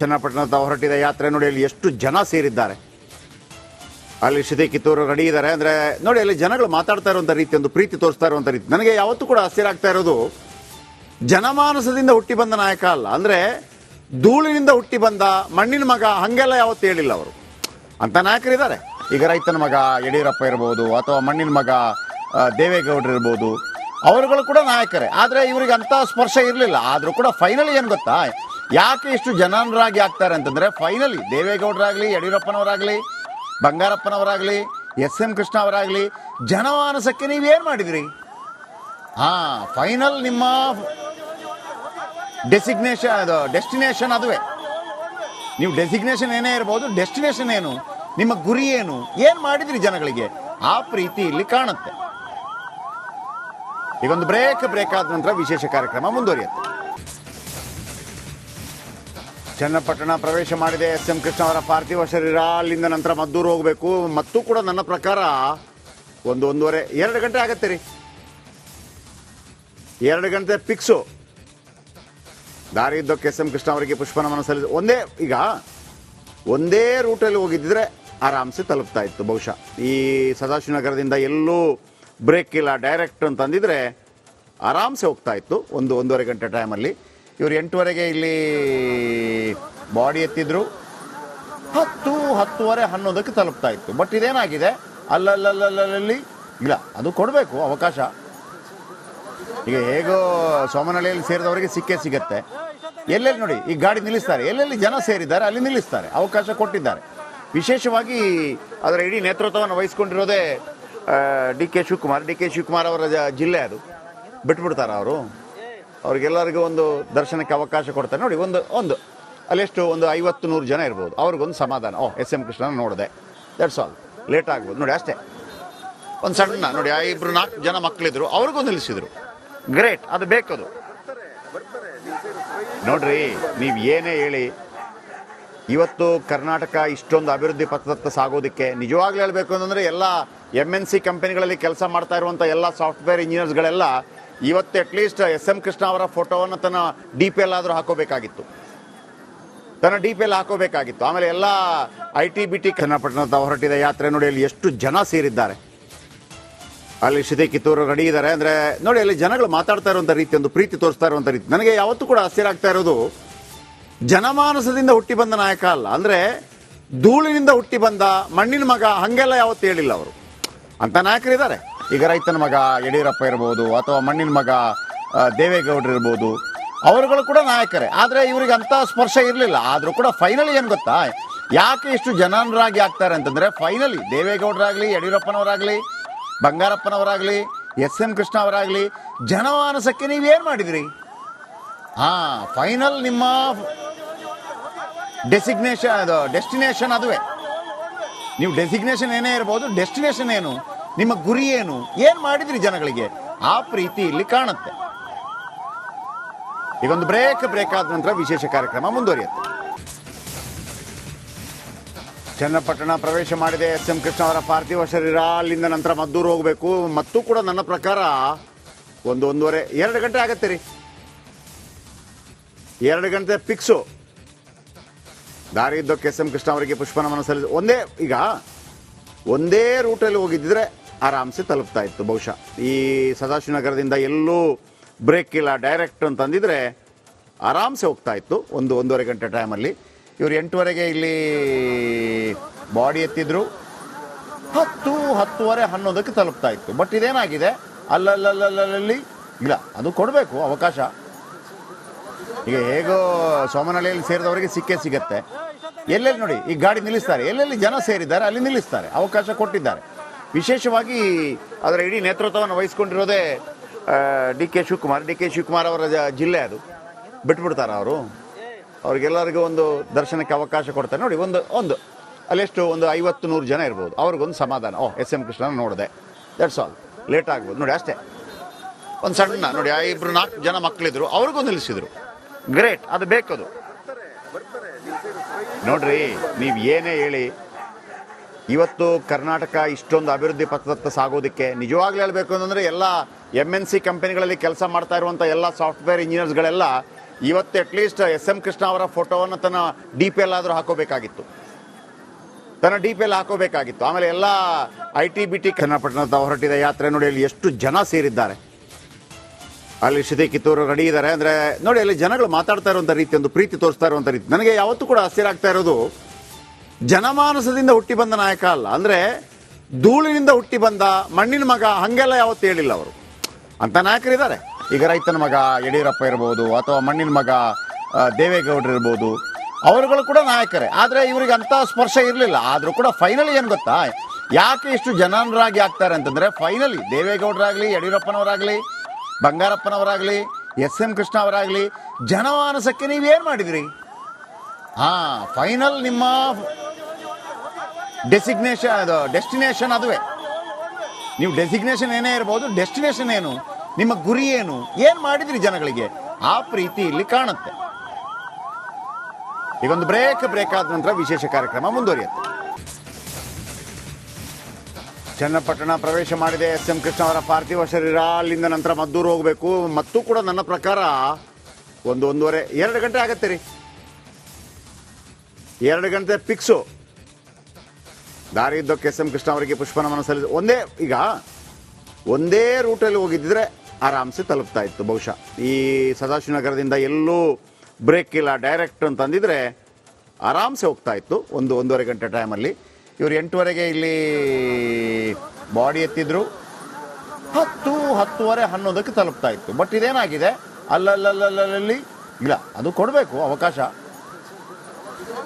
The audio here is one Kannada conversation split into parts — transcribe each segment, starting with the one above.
ಚನ್ನಪಟ್ಟಣದ ಹೊರಟಿದ ಯಾತ್ರೆ ನೋಡಿ, ಅಲ್ಲಿ ಎಷ್ಟು ಜನ ಸೇರಿದ್ದಾರೆ. ಅಲ್ಲಿ ಶ್ರುತಿ ಕಿತ್ತೂರು ರೆಡಿ ಇದ್ದಾರೆ. ಅಂದರೆ ನೋಡಿ, ಅಲ್ಲಿ ಜನಗಳು ಮಾತಾಡ್ತಾ ಇರುವಂಥ ರೀತಿ, ಒಂದು ಪ್ರೀತಿ ತೋರಿಸ್ತಾ ಇರುವಂಥ ರೀತಿ ನನಗೆ ಯಾವತ್ತೂ ಕೂಡ ಆಶ್ಚರ್ಯ ಆಗ್ತಾ ಇರೋದು. ಜನಮಾನಸದಿಂದ ಹುಟ್ಟಿ ಬಂದ ನಾಯಕ ಅಲ್ಲ, ಅಂದರೆ ಧೂಳಿನಿಂದ ಹುಟ್ಟಿ ಬಂದ ಮಣ್ಣಿನ ಮಗ ಹಂಗೆಲ್ಲ ಯಾವತ್ತೂ ಹೇಳಿಲ್ಲ ಅವರು. ಅಂತ ನಾಯಕರಿದ್ದಾರೆ. ಈಗ ರೈತನ ಮಗ ಯಡಿಯೂರಪ್ಪ ಇರ್ಬೋದು, ಅಥವಾ ಮಣ್ಣಿನ ಮಗ ದೇವೇಗೌಡರು ಇರ್ಬೋದು, ಅವರುಗಳು ಕೂಡ ನಾಯಕರೇ. ಆದರೆ ಇವರಿಗೆ ಅಂಥ ಸ್ಪರ್ಶ ಇರಲಿಲ್ಲ. ಆದರೂ ಕೂಡ ಫೈನಲಿ ಏನು ಗೊತ್ತಾ, ಯಾಕೆ ಇಷ್ಟು ಜನರಾಗಿ ಆಗ್ತಾರೆ ಅಂತಂದರೆ, ಫೈನಲಿ ದೇವೇಗೌಡರಾಗಲಿ, ಯಡಿಯೂರಪ್ಪನವರಾಗಲಿ, ಬಂಗಾರಪ್ಪನವರಾಗಲಿ, ಎಸ್.ಎಂ. ಕೃಷ್ಣ ಅವರಾಗಲಿ, ಜನಮಾನಸಕ್ಕೆ ನೀವೇನು ಮಾಡಿದ್ರಿ? ಫೈನಲ್ ನಿಮ್ಮ ಡೆಸ್ಟಿನೇಷನ್ ಅದುವೇ. ನೀವು ಡೆಸಿಗ್ನೇಷನ್ ಏನೇ ಇರ್ಬೋದು, ಡೆಸ್ಟಿನೇಷನ್ ಏನು, ನಿಮ್ಮ ಗುರಿ ಏನು ಮಾಡಿದ್ರಿ ಜನಗಳಿಗೆ, ಆ ಪ್ರೀತಿ ಇಲ್ಲಿ ಕಾಣುತ್ತೆ. ಈಗೊಂದು ಬ್ರೇಕ್ ಆದ ನಂತರ ವಿಶೇಷ ಕಾರ್ಯಕ್ರಮ ಮುಂದುವರಿಯುತ್ತೆ. ಚನ್ನಪಟ್ಟಣ ಪ್ರವೇಶ ಮಾಡಿದೆ ಎಸ್.ಎಂ. ಕೃಷ್ಣ ಅವರ ಪಾರ್ಥಿವ ಶರೀರ. ಅಲ್ಲಿಂದ ನಂತರ ಮದ್ದೂರು ಹೋಗಬೇಕು. ಮತ್ತೂ ಕೂಡ ನನ್ನ ಪ್ರಕಾರ 1-1:30 ಗಂಟೆ ಆಗತ್ತೆ ರೀ. 2 ಗಂಟೆ ಫಿಕ್ಸು. ದಾರಿ ಇದ್ದಕ್ಕೆ ಎಸ್.ಎಂ. ಕೃಷ್ಣ ಅವರಿಗೆ ಪುಷ್ಪನಮನ ಸಲ್ಲಿಸಿ ಒಂದೇ ರೂಟಲ್ಲಿ ಹೋಗಿದ್ದಿದ್ರೆ ಆರಾಮ್ಸೆ ತಲುಪ್ತಾ ಇತ್ತು. ಬಹುಶಃ ಈ ಸದಾಶಿವನಗರದಿಂದ ಎಲ್ಲೂ ಬ್ರೇಕ್ ಇಲ್ಲ, ಡೈರೆಕ್ಟ್ ಅಂತಂದಿದ್ರೆ ಆರಾಮ್ಸೆ ಹೋಗ್ತಾ ಇತ್ತು 1-1:30 ಗಂಟೆ ಟೈಮಲ್ಲಿ. ಇವರು 8:30ಗೆ ಇಲ್ಲಿ ಬಾಡಿ ಎತ್ತಿದ್ರು. 10-10:30 ತಲುಪ್ತಾ ಇತ್ತು. ಬಟ್ ಇದೇನಾಗಿದೆ, ಅಲ್ಲಲ್ಲಿ ಇಲ್ಲ, ಅದು ಕೊಡಬೇಕು ಅವಕಾಶ. ಈಗ ಹೇಗೋ ಸೋಮನಹಳ್ಳಿಯಲ್ಲಿ ಸೇರಿದವರಿಗೆ ಸಿಗತ್ತೆ. ಎಲ್ಲೆಲ್ಲಿ ನೋಡಿ, ಈ ಗಾಡಿ ನಿಲ್ಲಿಸ್ತಾರೆ, ಎಲ್ಲೆಲ್ಲಿ ಜನ ಸೇರಿದ್ದಾರೆ ಅಲ್ಲಿ ನಿಲ್ಲಿಸ್ತಾರೆ, ಅವಕಾಶ ಕೊಟ್ಟಿದ್ದಾರೆ. ವಿಶೇಷವಾಗಿ ಅದರ ಇಡೀ ನೇತೃತ್ವವನ್ನು ವಹಿಸ್ಕೊಂಡಿರೋದೇ ಡಿ.ಕೆ. ಶಿವಕುಮಾರ್ ಅವರ ಜಿಲ್ಲೆ ಅದು. ಬಿಟ್ಬಿಡ್ತಾರೆ ಅವರು. ಅವ್ರಿಗೆಲ್ಲರಿಗೂ ಒಂದು ದರ್ಶನಕ್ಕೆ ಅವಕಾಶ ಕೊಡ್ತಾರೆ. ನೋಡಿ, ಒಂದು ಅಲ್ಲೆಷ್ಟು ಒಂದು 50-100 ಜನ ಇರ್ಬೋದು. ಅವ್ರಿಗೊಂದು ಸಮಾಧಾನ, ಎಸ್.ಎಂ. ಕೃಷ್ಣನ ನೋಡಿದೆ, ದಟ್ಸ್ ಆಲ್. ಲೇಟ್ ಆಗ್ಬೋದು ನೋಡಿ ಅಷ್ಟೇ. ಒಂದು ಸಣ್ಣ ನೋಡಿ, 4 ಜನ ಮಕ್ಕಳಿದ್ರು, ಅವ್ರಿಗೂ ನಿಲ್ಲಿಸಿದ್ರು. ಗ್ರೇಟ್, ಅದು ಬೇಕದು. ನೋಡ್ರಿ, ನೀವು ಏನೇ ಹೇಳಿ, ಇವತ್ತು ಕರ್ನಾಟಕ ಇಷ್ಟೊಂದು ಅಭಿವೃದ್ಧಿ ಪಥದತ್ತ ಸಾಗೋದಕ್ಕೆ ನಿಜವಾಗ್ಲೂ ಹೇಳಬೇಕು ಅಂತಂದರೆ, ಎಲ್ಲ MNC ಕಂಪನಿಗಳಲ್ಲಿ ಕೆಲಸ ಮಾಡ್ತಾ ಇರುವಂಥ ಎಲ್ಲ ಸಾಫ್ಟ್ವೇರ್ ಇಂಜಿನಿಯರ್ಸ್ಗಳೆಲ್ಲ ಇವತ್ತು ಅಟ್ಲೀಸ್ಟ್ ಎಸ್.ಎಂ. ಕೃಷ್ಣ ಅವರ ಫೋಟೋವನ್ನು ತನ್ನ DP ಆದರೂ ಹಾಕೋಬೇಕಾಗಿತ್ತು. ಆಮೇಲೆ ಎಲ್ಲ IT-BT. ಚನ್ನಪಟ್ಟಣದ ಹೊರಟಿದ ಯಾತ್ರೆ ನೋಡಿ, ಅಲ್ಲಿ ಎಷ್ಟು ಜನ ಸೇರಿದ್ದಾರೆ. ಅಲ್ಲಿ ಶ್ರುತಿ ಕಿತ್ತೂರು ರೆಡಿ ಇದ್ದಾರೆ. ಅಂದರೆ ನೋಡಿ, ಅಲ್ಲಿ ಜನಗಳು ಮಾತಾಡ್ತಾ ಇರುವಂಥ ರೀತಿ, ಒಂದು ಪ್ರೀತಿ ತೋರಿಸ್ತಾ ಇರುವಂಥ ರೀತಿ ನನಗೆ ಯಾವತ್ತೂ ಕೂಡ ಆಶ್ಚರ್ಯ ಆಗ್ತಾ ಇರೋದು. ಜನಮಾನಸದಿಂದ ಹುಟ್ಟಿ ಬಂದ ನಾಯಕ ಅಲ್ಲ, ಅಂದರೆ ಧೂಳಿನಿಂದ ಹುಟ್ಟಿ ಬಂದ ಮಣ್ಣಿನ ಮಗ ಹಂಗೆಲ್ಲ ಯಾವತ್ತೂ ಹೇಳಿಲ್ಲ ಅವರು. ಅಂತ ನಾಯಕರಿದ್ದಾರೆ. ಈಗ ರೈತನ ಮಗ ಯಡಿಯೂರಪ್ಪ ಇರ್ಬೋದು, ಅಥವಾ ಮಣ್ಣಿನ ಮಗ ದೇವೇಗೌಡರು ಇರ್ಬೋದು, ಅವರುಗಳು ಕೂಡ ನಾಯಕರೇ. ಆದರೆ ಇವರಿಗೆ ಅಂಥ ಸ್ಪರ್ಶ ಇರಲಿಲ್ಲ. ಆದರೂ ಕೂಡ ಫೈನಲಿ ಏನು ಗೊತ್ತಾ, ಯಾಕೆ ಇಷ್ಟು ಜನರಾಗಿ ಆಗ್ತಾರೆ ಅಂತಂದರೆ, ಫೈನಲಿ ದೇವೇಗೌಡರಾಗಲಿ, ಯಡಿಯೂರಪ್ಪನವರಾಗಲಿ, ಬಂಗಾರಪ್ಪನವರಾಗಲಿ, ಎಸ್.ಎಂ. ಕೃಷ್ಣ ಅವರಾಗಲಿ, ಜನಮಾನಸಕ್ಕೆ ನೀವೇನು ಮಾಡಿದ್ರಿ? ಫೈನಲ್ ನಿಮ್ಮ ಡೆಸ್ಟಿನೇಷನ್ ಅದುವೇ. ನೀವು ಡೆಸಿಗ್ನೇಷನ್ ಏನೇ ಇರ್ಬೋದು, ಡೆಸ್ಟಿನೇಷನ್ ಏನು, ನಿಮ್ಮ ಗುರಿ ಏನು ಮಾಡಿದ್ರಿ ಜನಗಳಿಗೆ, ಆ ಪ್ರೀತಿ ಇಲ್ಲಿ ಕಾಣುತ್ತೆ. ಈಗೊಂದು ಬ್ರೇಕ್ ಆದ ನಂತರ ವಿಶೇಷ ಕಾರ್ಯಕ್ರಮ ಮುಂದುವರಿಯುತ್ತೆ. ಚನ್ನಪಟ್ಟಣ ಪ್ರವೇಶ ಮಾಡಿದೆ ಎಸ್.ಎಂ. ಕೃಷ್ಣ ಅವರ ಪಾರ್ಥಿವ ಶರೀರ. ಅಲ್ಲಿಂದ ನಂತರ ಮದ್ದೂರು ಹೋಗಬೇಕು. ಮತ್ತೂ ಕೂಡ ನನ್ನ ಪ್ರಕಾರ 1-1:30 ಗಂಟೆ ಆಗತ್ತೆ ರೀ. 2 ಗಂಟೆ ಫಿಕ್ಸು. ದಾರಿ ಇದ್ದಕ್ಕೆ ಎಸ್.ಎಂ. ಕೃಷ್ಣ ಅವರಿಗೆ ಪುಷ್ಪನಮನ ಸಲ್ಲಿಸಿ ಒಂದೇ ರೂಟಲ್ಲಿ ಹೋಗಿದ್ದಿದ್ರೆ ಆರಾಮ್ಸೆ ತಲುಪ್ತಾ ಇತ್ತು. ಬಹುಶಃ ಈ ಸದಾಶಿವನಗರದಿಂದ ಎಲ್ಲೂ ಬ್ರೇಕ್ ಇಲ್ಲ, ಡೈರೆಕ್ಟ್ ಅಂತಂದಿದ್ರೆ ಆರಾಮ್ಸೆ ಹೋಗ್ತಾ ಇತ್ತು 1-1:30 ಗಂಟೆ ಟೈಮಲ್ಲಿ. ಇವರು 8:30ಗೆ ಇಲ್ಲಿ ಬಾಡಿ ಎತ್ತಿದ್ರು. 10-10:30 ತಲುಪ್ತಾ ಇತ್ತು. ಬಟ್ ಇದೇನಾಗಿದೆ, ಅಲ್ಲಲ್ಲಿ ಇಲ್ಲ, ಅದು ಕೊಡಬೇಕು ಅವಕಾಶ. ಈಗ ಹೇಗೋ ಸೋಮನಹಳ್ಳಿಯಲ್ಲಿ ಸೇರಿದವರಿಗೆ ಸಿಗತ್ತೆ. ಎಲ್ಲೆಲ್ಲಿ ನೋಡಿ, ಈ ಗಾಡಿ ನಿಲ್ಲಿಸ್ತಾರೆ, ಎಲ್ಲೆಲ್ಲಿ ಜನ ಸೇರಿದ್ದಾರೆ ಅಲ್ಲಿ ನಿಲ್ಲಿಸ್ತಾರೆ, ಅವಕಾಶ ಕೊಟ್ಟಿದ್ದಾರೆ. ವಿಶೇಷವಾಗಿ ಅದರ ಇಡೀ ನೇತೃತ್ವವನ್ನು ವಹಿಸ್ಕೊಂಡಿರೋದೇ ಡಿ.ಕೆ. ಶಿವಕುಮಾರ್ ಅವರ ಜಿಲ್ಲೆ ಅದು. ಬಿಟ್ಬಿಡ್ತಾರೆ ಅವರು. ಅವ್ರಿಗೆಲ್ಲರಿಗೂ ಒಂದು ದರ್ಶನಕ್ಕೆ ಅವಕಾಶ ಕೊಡ್ತಾರೆ. ನೋಡಿ, ಒಂದು ಅಲ್ಲೆಷ್ಟು ಒಂದು 50-100 ಜನ ಇರ್ಬೋದು. ಅವ್ರಿಗೊಂದು ಸಮಾಧಾನ, ಎಸ್.ಎಂ. ಕೃಷ್ಣನ ನೋಡಿದೆ, ದಟ್ಸ್ ಆಲ್. ಲೇಟ್ ಆಗ್ಬೋದು ನೋಡಿ ಅಷ್ಟೇ. ಒಂದು ಸಣ್ಣ ನೋಡಿ, 4 ಜನ ಮಕ್ಕಳಿದ್ರು, ಅವ್ರಿಗೂ ನಿಲ್ಲಿಸಿದ್ರು. ಗ್ರೇಟ್, ಅದು ಬೇಕದು. ನೋಡ್ರಿ, ನೀವು ಏನೇ ಹೇಳಿ, ಇವತ್ತು ಕರ್ನಾಟಕ ಇಷ್ಟೊಂದು ಅಭಿವೃದ್ಧಿ ಪಥದತ್ತ ಸಾಗೋದಕ್ಕೆ ನಿಜವಾಗ್ಲೂ ಹೇಳಬೇಕು ಅಂತಂದರೆ, ಎಲ್ಲ MNC ಕಂಪನಿಗಳಲ್ಲಿ ಕೆಲಸ ಮಾಡ್ತಾ ಇರುವಂಥ ಎಲ್ಲ ಸಾಫ್ಟ್ವೇರ್ ಇಂಜಿನಿಯರ್ಸ್ಗಳೆಲ್ಲ ಇವತ್ತು ಅಟ್ಲೀಸ್ಟ್ SM ಕೃಷ್ಣ ಅವರ ಫೋಟೋವನ್ನು ತನ್ನ DP ಆದರೂ ಹಾಕೋಬೇಕಾಗಿತ್ತು, ಆಮೇಲೆ ಎಲ್ಲ ITBT ಚನ್ನಪಟ್ಟಣದ ಹೊರಟಿದ ಯಾತ್ರೆ ನೋಡಿ ಅಲ್ಲಿ ಎಷ್ಟು ಜನ ಸೇರಿದ್ದಾರೆ. ಅಲ್ಲಿ ಶ್ರುತಿ ಕಿತ್ತೂರು ರೆಡಿ ಇದ್ದಾರೆ ಅಂದರೆ ನೋಡಿ, ಅಲ್ಲಿ ಜನಗಳು ಮಾತಾಡ್ತಾ ಇರುವಂಥ ರೀತಿ, ಒಂದು ಪ್ರೀತಿ ತೋರಿಸ್ತಾ ಇರುವಂಥ ರೀತಿ ನನಗೆ ಯಾವತ್ತೂ ಕೂಡ ಆಶ್ಚರ್ಯ ಆಗ್ತಾ ಇರೋದು, ಜನಮಾನಸದಿಂದ ಹುಟ್ಟಿ ಬಂದ ನಾಯಕ ಅಲ್ಲ, ಅಂದರೆ ಧೂಳಿನಿಂದ ಹುಟ್ಟಿ ಬಂದ ಮಣ್ಣಿನ ಮಗ ಹಂಗೆಲ್ಲ ಯಾವತ್ತೂ ಹೇಳಿಲ್ಲ ಅವರು. ಅಂತ ನಾಯಕರಿದ್ದಾರೆ. ಈಗ ರೈತನ ಮಗ ಯಡಿಯೂರಪ್ಪ ಇರ್ಬೋದು, ಅಥವಾ ಮಣ್ಣಿನ ಮಗ ದೇವೇಗೌಡರು ಇರ್ಬೋದು, ಅವರುಗಳು ಕೂಡ ನಾಯಕರೇ. ಆದರೆ ಇವರಿಗೆ ಅಂಥ ಸ್ಪರ್ಶ ಇರಲಿಲ್ಲ. ಆದರೂ ಕೂಡ ಫೈನಲಿ ಏನು ಗೊತ್ತಾ, ಯಾಕೆ ಇಷ್ಟು ಜನರಾಗಿ ಆಗ್ತಾರೆ ಅಂತಂದರೆ, ಫೈನಲಿ ದೇವೇಗೌಡರಾಗಲಿ, ಯಡಿಯೂರಪ್ಪನವರಾಗಲಿ, ಬಂಗಾರಪ್ಪನವರಾಗಲಿ, SM ಕೃಷ್ಣ ಅವರಾಗಲಿ, ಜನಮಾನಸಕ್ಕೆ ನೀವೇನು ಮಾಡಿದ್ರಿ? ಫೈನಲ್ ನಿಮ್ಮ ಡೆಸ್ಟಿನೇಷನ್ ಅದುವೇ. ನೀವು ಡೆಸಿಗ್ನೇಷನ್ ಏನೇ ಇರ್ಬೋದು, ಡೆಸ್ಟಿನೇಷನ್ ಏನು, ನಿಮ್ಮ ಗುರಿ ಏನು ಮಾಡಿದ್ರಿ ಜನಗಳಿಗೆ, ಆ ಪ್ರೀತಿ ಇಲ್ಲಿ ಕಾಣುತ್ತೆ. ಈಗೊಂದು ಬ್ರೇಕ್ ಆದ ನಂತರ ವಿಶೇಷ ಕಾರ್ಯಕ್ರಮ ಮುಂದುವರಿಯುತ್ತೆ. ಚನ್ನಪಟ್ಟಣ ಪ್ರವೇಶ ಮಾಡಿದೆ SM ಕೃಷ್ಣ ಅವರ ಪಾರ್ಥಿವ ಶರೀರ. ಅಲ್ಲಿಂದ ನಂತರ ಮದ್ದೂರು ಹೋಗಬೇಕು. ಮತ್ತೂ ಕೂಡ ನನ್ನ ಪ್ರಕಾರ 1-1:30 ಗಂಟೆ ಆಗತ್ತೆ ರೀ. 2 ಗಂಟೆ ಫಿಕ್ಸು. ದಾರಿ ಇದ್ದಕ್ಕೆ SM ಕೃಷ್ಣ ಅವರಿಗೆ ಪುಷ್ಪನಮನ ಸಲ್ಲಿಸಿ ಒಂದೇ ರೂಟಲ್ಲಿ ಹೋಗಿದ್ದಿದ್ರೆ ಆರಾಮ್ಸೆ ತಲುಪ್ತಾ ಇತ್ತು. ಬಹುಶಃ ಈ ಸದಾಶಿವನಗರದಿಂದ ಎಲ್ಲೂ ಬ್ರೇಕ್ ಇಲ್ಲ, ಡೈರೆಕ್ಟ್ ಅಂತಂದಿದ್ರೆ ಆರಾಮ್ಸೆ ಹೋಗ್ತಾ ಇತ್ತು 1-1:30 ಗಂಟೆ ಟೈಮಲ್ಲಿ. ಇವರು 8:30ಗೆ ಇಲ್ಲಿ ಬಾಡಿ ಎತ್ತಿದ್ರು, 10-10:30 ತಲುಪ್ತಾ ಇತ್ತು. ಬಟ್ ಇದೇನಾಗಿದೆ, ಅಲ್ಲಲ್ಲಿ ಇಲ್ಲ, ಅದು ಕೊಡಬೇಕು ಅವಕಾಶ.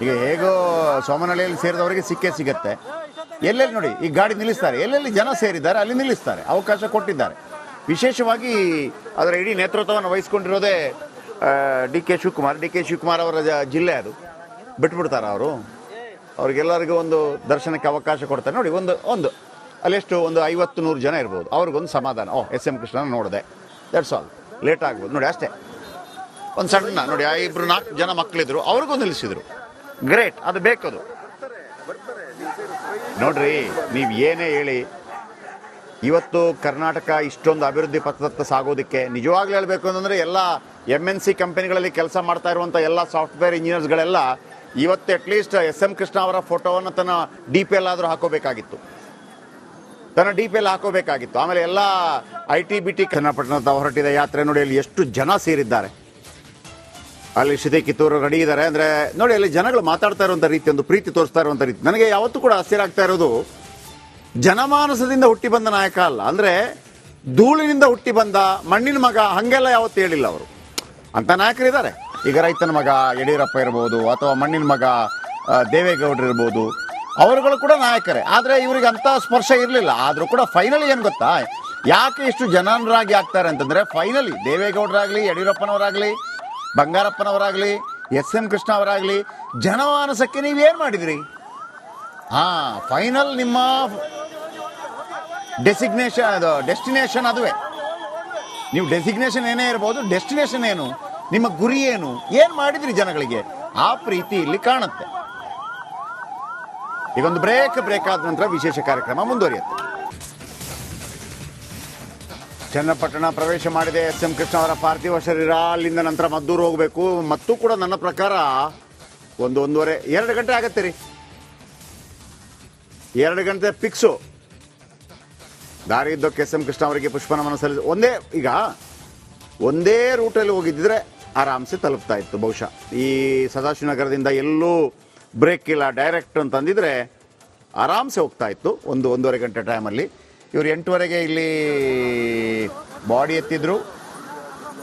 ಈಗ ಹೇಗೋ ಸೋಮನಹಳ್ಳಿಯಲ್ಲಿ ಸೇರಿದವರಿಗೆ ಸಿಗತ್ತೆ. ಎಲ್ಲೆಲ್ಲಿ ನೋಡಿ ಈ ಗಾಡಿ ನಿಲ್ಲಿಸ್ತಾರೆ, ಎಲ್ಲೆಲ್ಲಿ ಜನ ಸೇರಿದ್ದಾರೆ ಅಲ್ಲಿ ನಿಲ್ಲಿಸ್ತಾರೆ, ಅವಕಾಶ ಕೊಟ್ಟಿದ್ದಾರೆ. ವಿಶೇಷವಾಗಿ ಅದರ ಇಡೀ ನೇತೃತ್ವವನ್ನು ವಹಿಸ್ಕೊಂಡಿರೋದೇ DK ಶಿವಕುಮಾರ್ ಅವರ ಜಿಲ್ಲೆ. ಅದು ಬಿಟ್ಬಿಡ್ತಾರೆ ಅವರು, ಅವ್ರಿಗೆಲ್ಲರಿಗೂ ಒಂದು ದರ್ಶನಕ್ಕೆ ಅವಕಾಶ ಕೊಡ್ತಾರೆ. ನೋಡಿ ಒಂದು ಅಲ್ಲೆಷ್ಟು ಒಂದು 50-100 ಜನ ಇರ್ಬೋದು, ಅವ್ರಿಗೊಂದು ಸಮಾಧಾನ. SM ಕೃಷ್ಣನ ನೋಡಿದೆ, ದಟ್ಸ್ ಆಲ್. ಲೇಟ್ ಆಗ್ಬೋದು ನೋಡಿ, ಅಷ್ಟೇ. ಒಂದು ಸಣ್ಣ ನೋಡಿ, 4 ಜನ ಮಕ್ಕಳಿದ್ರು, ಅವ್ರಿಗೂ ನಿಲ್ಲಿಸಿದ್ರು. ಗ್ರೇಟ್, ಅದು ಬೇಕದು. ನೋಡ್ರಿ, ನೀವು ಏನೇ ಹೇಳಿ, ಇವತ್ತು ಕರ್ನಾಟಕ ಇಷ್ಟೊಂದು ಅಭಿವೃದ್ಧಿ ಪಥದತ್ತ ಸಾಗೋದಕ್ಕೆ ನಿಜವಾಗ್ಲೂ ಹೇಳಬೇಕು ಅಂತಂದರೆ, ಎಲ್ಲ MNC ಕಂಪನಿಗಳಲ್ಲಿ ಕೆಲಸ ಮಾಡ್ತಾ ಇರುವಂಥ ಎಲ್ಲ ಸಾಫ್ಟ್ವೇರ್ ಇಂಜಿನಿಯರ್ಸ್ಗಳೆಲ್ಲ ಇವತ್ತು ಅಟ್ಲೀಸ್ಟ್ SM ಕೃಷ್ಣ ಅವರ ಫೋಟೋವನ್ನು ತನ್ನ DP ಆದರೂ ಹಾಕೋಬೇಕಾಗಿತ್ತು, ಆಮೇಲೆ ಎಲ್ಲ ITBT ಚನ್ನಪಟ್ಟಣದ ಹೊರಟಿದ ಯಾತ್ರೆ ನೋಡಿ ಅಲ್ಲಿ ಎಷ್ಟು ಜನ ಸೇರಿದ್ದಾರೆ. ಅಲ್ಲಿ ಶ್ರುತಿ ಕಿತ್ತೂರು ರೆಡಿ ಇದ್ದಾರೆ ಅಂದರೆ ನೋಡಿ, ಅಲ್ಲಿ ಜನಗಳು ಮಾತಾಡ್ತಾ ಇರುವಂಥ ರೀತಿ, ಒಂದು ಪ್ರೀತಿ ತೋರಿಸ್ತಾ ಇರುವಂಥ ರೀತಿ ನನಗೆ ಯಾವತ್ತೂ ಕೂಡ ಆಶ್ಚರ್ಯ ಆಗ್ತಾ ಇರೋದು, ಜನಮಾನಸದಿಂದ ಹುಟ್ಟಿ ಬಂದ ನಾಯಕ ಅಲ್ಲ, ಅಂದರೆ ಧೂಳಿನಿಂದ ಹುಟ್ಟಿ ಬಂದ ಮಣ್ಣಿನ ಮಗ ಹಂಗೆಲ್ಲ ಯಾವತ್ತೂ ಹೇಳಿಲ್ಲ ಅವರು. ಅಂತ ನಾಯಕರಿದ್ದಾರೆ. ಈಗ ರೈತನ ಮಗ ಯಡಿಯೂರಪ್ಪ ಇರ್ಬೋದು, ಅಥವಾ ಮಣ್ಣಿನ ಮಗ ದೇವೇಗೌಡರು ಇರ್ಬೋದು, ಅವರುಗಳು ಕೂಡ ನಾಯಕರೇ. ಆದರೆ ಇವರಿಗೆ ಅಂಥ ಸ್ಪರ್ಶ ಇರಲಿಲ್ಲ. ಆದರೂ ಕೂಡ ಫೈನಲಿ ಏನು ಗೊತ್ತಾ, ಯಾಕೆ ಇಷ್ಟು ಜನರಾಗಿ ಆಗ್ತಾರೆ ಅಂತಂದರೆ, ಫೈನಲಿ ದೇವೇಗೌಡರಾಗಲಿ, ಯಡಿಯೂರಪ್ಪನವರಾಗಲಿ, ಬಂಗಾರಪ್ಪನವರಾಗಲಿ, SM ಕೃಷ್ಣ ಅವರಾಗಲಿ, ಜನಮಾನಸಕ್ಕೆ ನೀವೇನು ಮಾಡಿದ್ರಿ? ಫೈನಲ್ ನಿಮ್ಮ ಡೆಸ್ಟಿನೇಷನ್ ಅದುವೇ. ನೀವು ಡೆಸಿಗ್ನೇಷನ್ ಏನೇ ಇರ್ಬೋದು, ಡೆಸ್ಟಿನೇಷನ್ ಏನು, ನಿಮ್ಮ ಗುರಿ ಏನು ಮಾಡಿದ್ರಿ ಜನಗಳಿಗೆ, ಆ ಪ್ರೀತಿ ಇಲ್ಲಿ ಕಾಣುತ್ತೆ. ಈಗೊಂದು ಬ್ರೇಕ್ ಆದ ನಂತರ ವಿಶೇಷ ಕಾರ್ಯಕ್ರಮ ಮುಂದುವರಿಯುತ್ತೆ. ಚನ್ನಪಟ್ಟಣ ಪ್ರವೇಶ ಮಾಡಿದೆ SM ಕೃಷ್ಣ ಅವರ ಪಾರ್ಥಿವ ಶರೀರ. ಅಲ್ಲಿಂದ ನಂತರ ಮದ್ದೂರು ಹೋಗಬೇಕು. ಮತ್ತೂ ಕೂಡ ನನ್ನ ಪ್ರಕಾರ 1-1:30 ಗಂಟೆ ಆಗತ್ತೆ ರೀ. 2 ಗಂಟೆ ಫಿಕ್ಸು. ದಾರಿ ಇದ್ದಕ್ಕೆ SM ಕೃಷ್ಣ ಅವರಿಗೆ ಪುಷ್ಪನಮನ ಸಲ್ಲಿಸಿ ಒಂದೇ ರೂಟಲ್ಲಿ ಹೋಗಿದ್ದಿದ್ರೆ ಆರಾಮ್ಸೆ ತಲುಪ್ತಾ ಇತ್ತು. ಬಹುಶಃ ಈ ಸದಾಶಿವನಗರದಿಂದ ಎಲ್ಲೂ ಬ್ರೇಕ್ ಇಲ್ಲ, ಡೈರೆಕ್ಟ್ ಅಂತಂದಿದ್ರೆ ಆರಾಮ್ಸೆ ಹೋಗ್ತಾ ಇತ್ತು 1-1:30 ಗಂಟೆ ಟೈಮಲ್ಲಿ. ಇವರು 8:30ಗೆ ಇಲ್ಲಿ ಬಾಡಿ ಎತ್ತಿದ್ರು,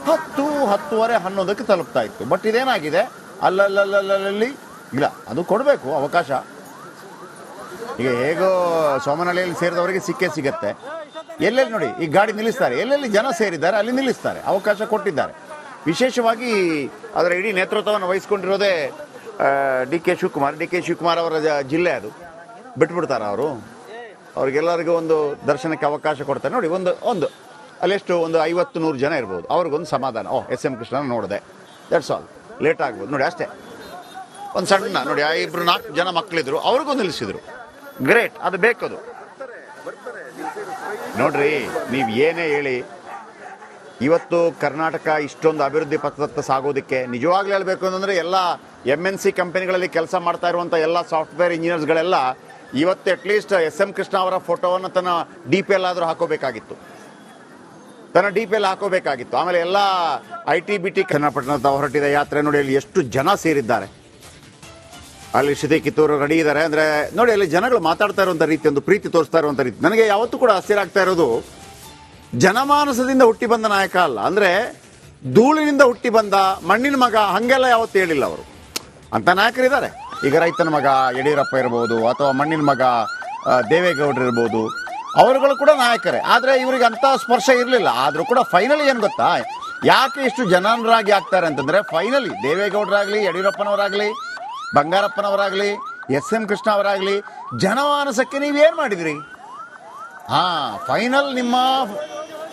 10-10:30 ತಲುಪ್ತಾ ಇತ್ತು. ಬಟ್ ಇದೇನಾಗಿದೆ, ಅಲ್ಲಲ್ಲಿ ಇಲ್ಲ, ಅದು ಕೊಡಬೇಕು ಅವಕಾಶ. ಈಗ ಹೇಗೋ ಸೋಮನಹಳ್ಳಿಯಲ್ಲಿ ಸೇರಿದವರಿಗೆ ಸಿಗತ್ತೆ. ಎಲ್ಲೆಲ್ಲಿ ನೋಡಿ ಈ ಗಾಡಿ ನಿಲ್ಲಿಸ್ತಾರೆ, ಎಲ್ಲೆಲ್ಲಿ ಜನ ಸೇರಿದ್ದಾರೆ ಅಲ್ಲಿ ನಿಲ್ಲಿಸ್ತಾರೆ, ಅವಕಾಶ ಕೊಟ್ಟಿದ್ದಾರೆ. ವಿಶೇಷವಾಗಿ ಅದರ ಇಡೀ ನೇತೃತ್ವವನ್ನು ವಹಿಸ್ಕೊಂಡಿರೋದೇ DK ಶಿವಕುಮಾರ್ ಅವರ ಜಿಲ್ಲೆ. ಅದು ಬಿಟ್ಬಿಡ್ತಾರೆ ಅವರು, ಅವ್ರಿಗೆಲ್ಲರಿಗೂ ಒಂದು ದರ್ಶನಕ್ಕೆ ಅವಕಾಶ ಕೊಡ್ತಾರೆ. ನೋಡಿ ಒಂದು ಅಲ್ಲೆಷ್ಟು ಒಂದು 50-100 ಜನ ಇರ್ಬೋದು, ಅವ್ರಿಗೊಂದು ಸಮಾಧಾನ. SM ಕೃಷ್ಣನ ನೋಡಿದೆ, ದಟ್ಸ್ ಆಲ್. ಲೇಟ್ ಆಗ್ಬೋದು ನೋಡಿ, ಅಷ್ಟೇ. ಒಂದು ಸಣ್ಣ ನೋಡಿ, 4 ಜನ ಮಕ್ಕಳಿದ್ರು, ಅವ್ರಿಗೂ ನಿಲ್ಲಿಸಿದ್ರು. ಗ್ರೇಟ್, ಅದು ಬೇಕದು. ನೋಡ್ರಿ, ನೀವು ಏನೇ ಹೇಳಿ, ಇವತ್ತು ಕರ್ನಾಟಕ ಇಷ್ಟೊಂದು ಅಭಿವೃದ್ಧಿ ಪಥದತ್ತ ಸಾಗೋದಕ್ಕೆ ನಿಜವಾಗ್ಲೂ ಹೇಳಬೇಕು ಅಂತಂದರೆ ಎಲ್ಲ MNC ಕಂಪನಿಗಳಲ್ಲಿ ಕೆಲಸ ಮಾಡ್ತಾ ಇರುವಂಥ ಎಲ್ಲ ಸಾಫ್ಟ್ವೇರ್ ಇಂಜಿನಿಯರ್ಸ್ಗಳೆಲ್ಲ ಇವತ್ತು ಅಟ್ಲೀಸ್ಟ್ SM ಕೃಷ್ಣ ಅವರ ಫೋಟೋವನ್ನು ತನ್ನ DP ಆದರೂ ಹಾಕೋಬೇಕಾಗಿತ್ತು, ಆಮೇಲೆ ಎಲ್ಲ IT-BT ಚನ್ನಪಟ್ಟಣದ ಹೊರಟಿದ ಯಾತ್ರೆ ನೋಡಿ ಅಲ್ಲಿ ಎಷ್ಟು ಜನ ಸೇರಿದ್ದಾರೆ. ಅಲ್ಲಿ ಶ್ರುತಿ ಕಿತ್ತೂರು ರೆಡಿ ಇದ್ದಾರೆ ಅಂದರೆ ನೋಡಿ ಅಲ್ಲಿ ಜನಗಳು ಮಾತಾಡ್ತಾ ಇರುವಂಥ ರೀತಿ, ಒಂದು ಪ್ರೀತಿ ತೋರಿಸ್ತಾ ಇರುವಂಥ ರೀತಿ ನನಗೆ ಯಾವತ್ತೂ ಕೂಡ ಆಶ್ಚರ್ಯ ಆಗ್ತಾ ಇರೋದು, ಜನಮಾನಸದಿಂದ ಹುಟ್ಟಿ ಬಂದ ನಾಯಕ ಅಲ್ಲ, ಅಂದರೆ ಧೂಳಿನಿಂದ ಹುಟ್ಟಿ ಬಂದ ಮಣ್ಣಿನ ಮಗ ಹಂಗೆಲ್ಲ ಯಾವತ್ತೂ ಹೇಳಿಲ್ಲ ಅವರು. ಅಂತ ನಾಯಕರಿದ್ದಾರೆ. ಈಗ ರೈತನ ಮಗ ಯಡಿಯೂರಪ್ಪ ಇರ್ಬೋದು, ಅಥವಾ ಮಣ್ಣಿನ ಮಗ ದೇವೇಗೌಡರು ಇರ್ಬೋದು, ಅವರುಗಳು ಕೂಡ ನಾಯಕರೇ. ಆದರೆ ಇವರಿಗೆ ಅಂಥ ಸ್ಪರ್ಶ ಇರಲಿಲ್ಲ. ಆದರೂ ಕೂಡ ಫೈನಲಿ ಏನು ಗೊತ್ತಾ, ಯಾಕೆ ಇಷ್ಟು ಜನರಾಗಿ ಆಗ್ತಾರೆ ಅಂತಂದರೆ, ಫೈನಲಿ ದೇವೇಗೌಡರಾಗಲಿ, ಯಡಿಯೂರಪ್ಪನವರಾಗಲಿ, ಬಂಗಾರಪ್ಪನವರಾಗಲಿ, SM ಕೃಷ್ಣ ಅವರಾಗಲಿ, ಜನಮಾನಸಕ್ಕೆ ನೀವೇನು ಮಾಡಿದ್ರಿ? ಫೈನಲ್ ನಿಮ್ಮ